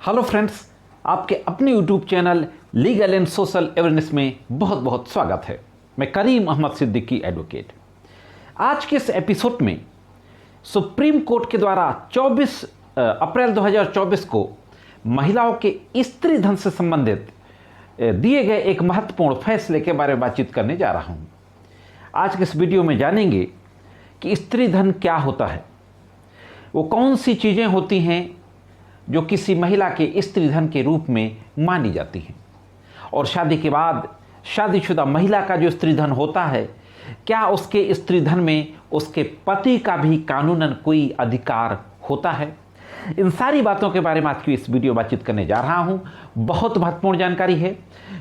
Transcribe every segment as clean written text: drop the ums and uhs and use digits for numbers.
Hello friends, आपके अपने YouTube channel legal and social awareness में बहुत बहुत स्वागत है। मैं करीम अहमद सिद्दीकी एडवोकेट। आज के इस एपिसोड में सुप्रीम कोर्ट के द्वारा 24 अप्रैल 2024 को महिलाओं के स्त्री धन से संबंधित दिए गए एक महत्वपूर्ण फैसले के बारे में बातचीत करने जा रहा हूँ। आज के इस वीडियो में जानेंगे कि स्त्री धन क्या होता है, वो कौन सी चीज़ें होती हैं जो किसी महिला के स्त्री धन के रूप में मानी जाती हैं, और शादी के बाद शादीशुदा महिला का जो स्त्री धन होता है, क्या उसके स्त्री धन में उसके पति का भी कानूनन कोई अधिकार होता है। इन सारी बातों के बारे में आज की इस वीडियो बातचीत करने जा रहा हूं। बहुत महत्वपूर्ण जानकारी है,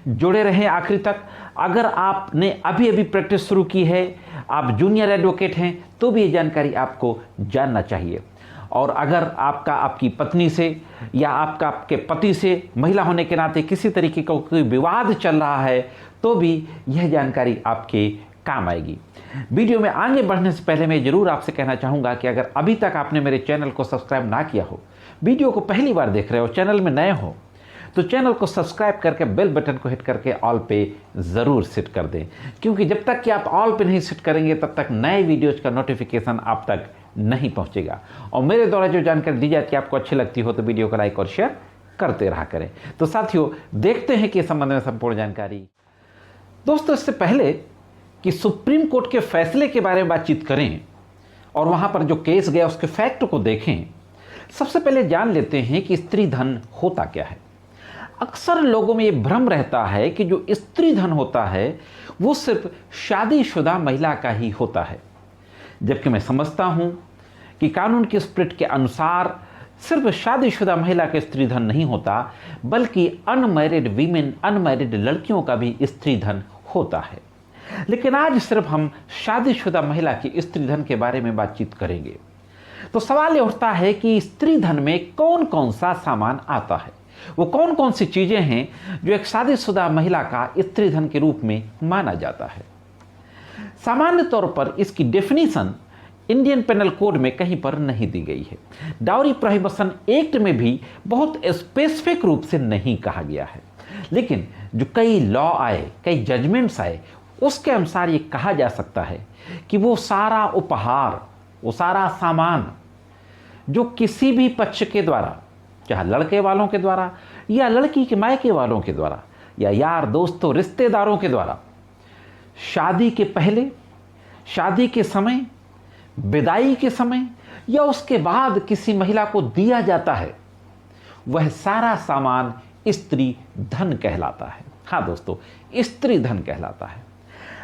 जुड़े रहें आखिरी तक। अगर आपने अभी अभी प्रैक्टिस शुरू की है, आप जूनियर एडवोकेट हैं, तो भी ये जानकारी आपको जानना चाहिए। और अगर आपकी पत्नी से या आपके पति से महिला होने के नाते किसी तरीके का कोई विवाद चल रहा है, तो भी यह जानकारी आपके काम आएगी। वीडियो में आगे बढ़ने से पहले मैं ज़रूर आपसे कहना चाहूँगा कि अगर अभी तक आपने मेरे चैनल को सब्सक्राइब ना किया हो, वीडियो को पहली बार देख रहे हो, चैनल में नए हो, तो चैनल को सब्सक्राइब करके बेल बटन को हिट करके ऑल पे ज़रूर सेट कर दें, क्योंकि जब तक कि आप ऑल पे नहीं सेट करेंगे तब तक नए वीडियोज़ का नोटिफिकेशन आप तक नहीं पहुंचेगा। और मेरे द्वारा जो जानकारी दी जाती है आपको अच्छी लगती हो तो वीडियो को लाइक और शेयर करते रहा करें। तो साथियों, देखते हैं कि इस संबंध में संपूर्ण जानकारी। दोस्तों, इससे पहले कि सुप्रीम कोर्ट के फैसले के बारे में बातचीत करें और वहां पर जो केस गया उसके फैक्ट को देखें, सबसे पहले जान लेते हैं कि स्त्री धन होता क्या है। अक्सर लोगों में ये भ्रम रहता है कि जो स्त्री धन होता है वो सिर्फ शादीशुदा महिला का ही होता है, जबकि मैं समझता हूं कि कानून के स्पिरिट के अनुसार सिर्फ शादीशुदा महिला का स्त्री धन नहीं होता, बल्कि अनमैरिड वीमेन, अनमैरिड लड़कियों का भी स्त्री धन होता है। लेकिन आज सिर्फ हम शादीशुदा महिला की स्त्री धन के बारे में बातचीत करेंगे। तो सवाल ये उठता है कि स्त्री धन में कौन कौन सा सामान आता है, वो कौन कौन सी चीजें हैं जो एक शादीशुदा महिला का स्त्री धन के रूप में माना जाता है। सामान्य तौर पर इसकी डेफिनेशन इंडियन पेनल कोड में कहीं पर नहीं दी गई है। डाउरी प्रोहिबिशन एक्ट में भी बहुत स्पेसिफिक रूप से नहीं कहा गया है, लेकिन जो कई लॉ आए, कई जजमेंट्स आए, उसके अनुसार ये कहा जा सकता है कि वो सारा उपहार, वो सारा सामान जो किसी भी पक्ष के द्वारा, चाहे लड़के वालों के द्वारा या लड़की के मायके वालों के द्वारा या यार दोस्तों रिश्तेदारों के द्वारा, शादी के पहले, शादी के समय, विदाई के समय या उसके बाद किसी महिला को दिया जाता है, वह सारा सामान स्त्री धन कहलाता है। हाँ दोस्तों, स्त्री धन कहलाता है।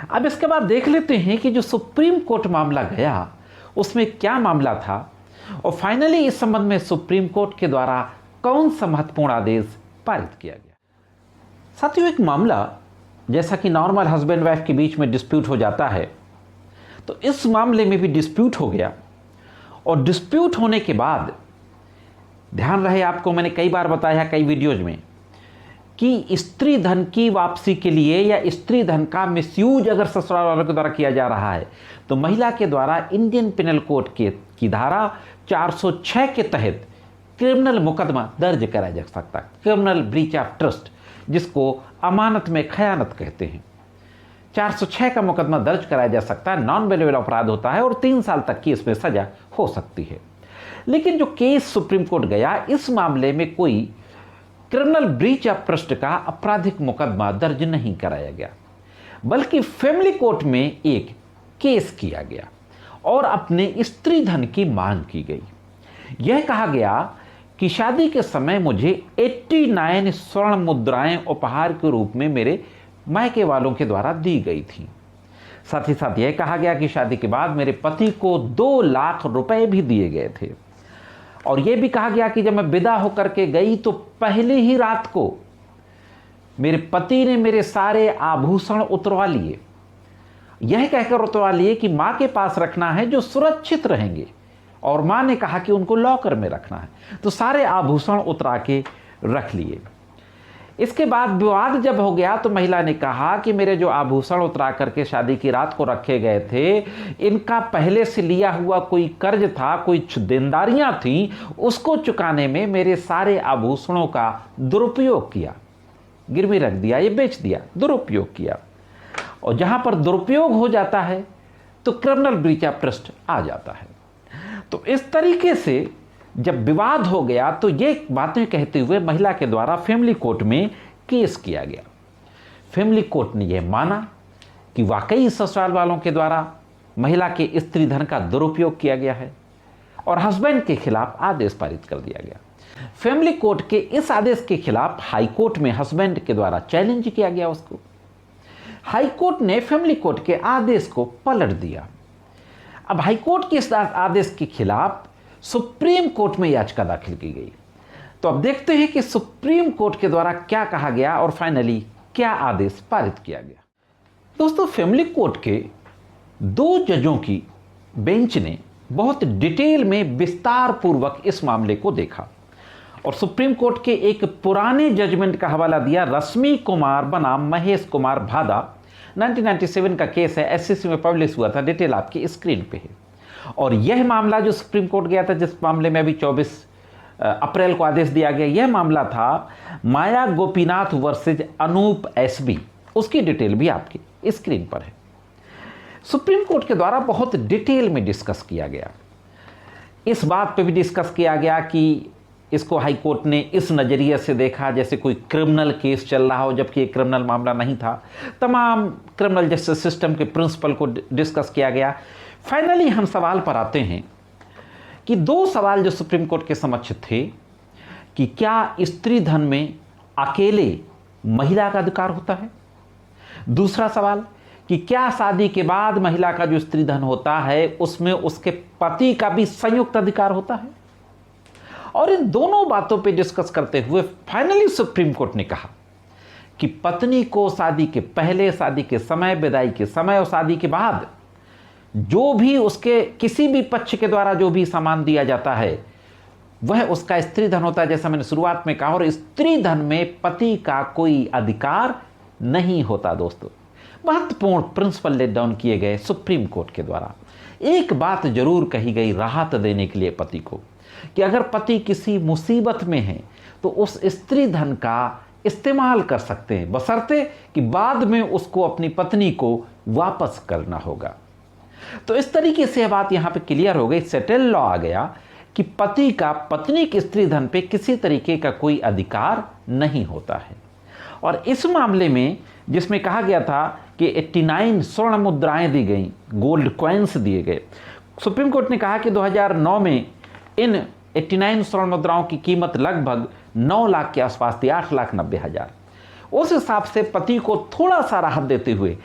अब इसके बाद देख लेते हैं कि जो सुप्रीम कोर्ट मामला गया उसमें क्या मामला था, और फाइनली इस संबंध में सुप्रीम कोर्ट के द्वारा कौन सा महत्वपूर्ण आदेश पारित किया गया। साथियों, एक मामला जैसा कि नॉर्मल हस्बैंड वाइफ के बीच में डिस्प्यूट हो जाता है, तो इस मामले में भी डिस्प्यूट हो गया। और डिस्प्यूट होने के बाद ध्यान रहे, आपको मैंने कई बार बताया कई वीडियोज में कि स्त्री धन की वापसी के लिए या स्त्री धन का मिसयूज अगर ससुराल वालों के द्वारा किया जा रहा है, तो महिला के द्वारा इंडियन पेनल कोड की धारा 406 के तहत क्रिमिनल मुकदमा दर्ज कराया जा सकता है। क्रिमिनल ब्रीच ऑफ ट्रस्ट, जिसको अमानत में खयानत कहते हैं, 406 का मुकदमा दर्ज कराया जा सकता है। नॉन बेलेबल अपराध होता है और 3 साल तक की इसमें सजा हो सकती है। लेकिन जो केस सुप्रीम कोर्ट गया, इस मामले में कोई क्रिमिनल ब्रीच ऑफ ट्रस्ट का आपराधिक मुकदमा दर्ज नहीं कराया गया, बल्कि फैमिली कोर्ट में एक केस किया गया और अपने स्त्री धन की मांग की गई। यह कहा गया कि शादी के समय मुझे 89 स्वर्ण मुद्राएं उपहार के रूप में मेरे मायके वालों के द्वारा दी गई थी। साथ ही साथ यह कहा गया कि शादी के बाद मेरे पति को 2 लाख रुपए भी दिए गए थे। और यह भी कहा गया कि जब मैं विदा होकर के गई तो पहले ही रात को मेरे पति ने मेरे सारे आभूषण उतरवा लिए। यह कहकर उतरवा लिए कि माँ के पास रखना है, जो सुरक्षित रहेंगे, और माँ ने कहा कि उनको लॉकर में रखना है, तो सारे आभूषण उतरा के रख लिए। इसके बाद विवाद जब हो गया तो महिला ने कहा कि मेरे जो आभूषण उतरा करके शादी की रात को रखे गए थे, इनका पहले से लिया हुआ कोई कर्ज था, कोई देनदारियां थीं, उसको चुकाने में मेरे सारे आभूषणों का दुरुपयोग किया, गिरवी रख दिया, ये बेच दिया, दुरुपयोग किया। और जहां पर दुरुपयोग हो जाता है तो क्रिमिनल ब्रीच ऑफ ट्रस्ट आ जाता है। तो इस तरीके से जब विवाद हो गया तो ये बातें कहते हुए महिला के द्वारा फैमिली कोर्ट में केस किया गया। फैमिली कोर्ट ने यह माना कि वाकई ससुराल वालों के द्वारा महिला के स्त्री धन का दुरुपयोग किया गया है और हस्बैंड के खिलाफ आदेश पारित कर दिया गया। फैमिली कोर्ट के इस आदेश के खिलाफ हाई कोर्ट में हस्बैंड के द्वारा चैलेंज किया गया उसको। हाई कोर्ट ने फैमिली कोर्ट के आदेश को पलट दिया। अब हाई कोर्ट के इस आदेश के खिलाफ सुप्रीम कोर्ट में याचिका दाखिल की गई। तो अब देखते हैं कि सुप्रीम कोर्ट के द्वारा क्या कहा गया और फाइनली क्या आदेश पारित किया गया। दोस्तों, फैमिली कोर्ट के 2 जजों की बेंच ने बहुत डिटेल में विस्तार पूर्वक इस मामले को देखा और सुप्रीम कोर्ट के एक पुराने जजमेंट का हवाला दिया। रश्मि कुमार बनाम महेश कुमार भादा, 1997 का केस है, एससीसी में पब्लिश हुआ था, डिटेल आपकी स्क्रीन पे है। और यह मामला जो सुप्रीम कोर्ट गया था, जिस मामले में अभी 24 अप्रैल को आदेश दिया गया, यह मामला था माया गोपीनाथ वर्सेज अनूप एसबी। उसकी डिटेल भी आपकी स्क्रीन पर है। सुप्रीम कोर्ट के द्वारा बहुत डिटेल में डिस्कस किया गया। इस बात पे भी डिस्कस किया गया कि इसको हाई कोर्ट ने इस नज़रिए से देखा जैसे कोई क्रिमिनल केस चल रहा हो, जबकि एक क्रिमिनल मामला नहीं था। तमाम क्रिमिनल जस्टिस सिस्टम के प्रिंसिपल को डिस्कस किया गया। फाइनली हम सवाल पर आते हैं कि 2 सवाल जो सुप्रीम कोर्ट के समक्ष थे कि क्या स्त्री धन में अकेले महिला का अधिकार होता है, दूसरा सवाल कि क्या शादी के बाद महिला का जो स्त्री धन होता है उसमें उसके पति का भी संयुक्त अधिकार होता है। और इन दोनों बातों पे डिस्कस करते हुए फाइनली सुप्रीम कोर्ट ने कहा कि पत्नी को शादी के पहले, शादी के समय, विदाई के समय और शादी के बाद जो भी उसके किसी भी पक्ष के द्वारा जो भी सामान दिया जाता है वह उसका स्त्री धन होता है, जैसा मैंने शुरुआत में कहा। और स्त्री धन में पति का कोई अधिकार नहीं होता। दोस्तों, महत्वपूर्ण प्रिंसिपल लेट डाउन किए गए सुप्रीम कोर्ट के द्वारा। एक बात जरूर कही गई राहत देने के लिए पति को कि अगर पति किसी मुसीबत में है तो उस स्त्री धन का इस्तेमाल कर सकते हैं, बशर्ते कि बाद में उसको अपनी पत्नी को वापस करना होगा। तो इस तरीके से बात यहां पे क्लियर हो गई, सेटल लॉ आ गया कि पति का पत्नी के स्त्री धन पे किसी तरीके का कोई अधिकार नहीं होता है। और इस मामले में जिसमें कहा गया था कि 89 स्वर्ण मुद्राएं दी गई, गोल्ड कॉइन्स दिए गए, सुप्रीम कोर्ट ने कहा कि 2009 में इन 89 स्वर्ण मुद्राओं की कीमत लगभग 9 लाख के आसपास थी, 8,90,000। उस हिसाब से पति को थोड़ा सा राहत देते हुए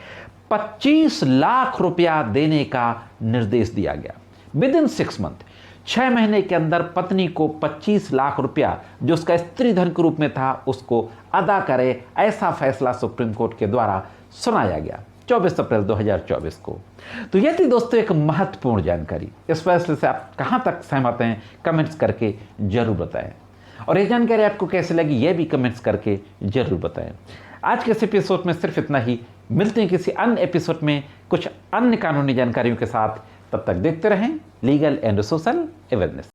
25 लाख रुपया देने का निर्देश दिया गया। विद इन 6 मंथ, 6 महीने के अंदर पत्नी को 25 लाख रुपया जो उसका स्त्री धन के रूप में था उसको अदा करे, ऐसा फैसला सुप्रीम कोर्ट के द्वारा सुनाया गया 24 अप्रैल 2024 को। तो यह थी दोस्तों एक महत्वपूर्ण जानकारी। इस फैसले से आप कहां तक सहमत हैं कमेंट्स करके जरूर बताएं, और यह जानकारी आपको कैसे लगी यह भी कमेंट्स करके जरूर बताएं। आज के इस एपिसोड में सिर्फ इतना ही। मिलते हैं किसी अन्य एपिसोड में कुछ अन्य कानूनी जानकारियों के साथ। तब तक देखते रहें लीगल एंड सोशल अवेयरनेस।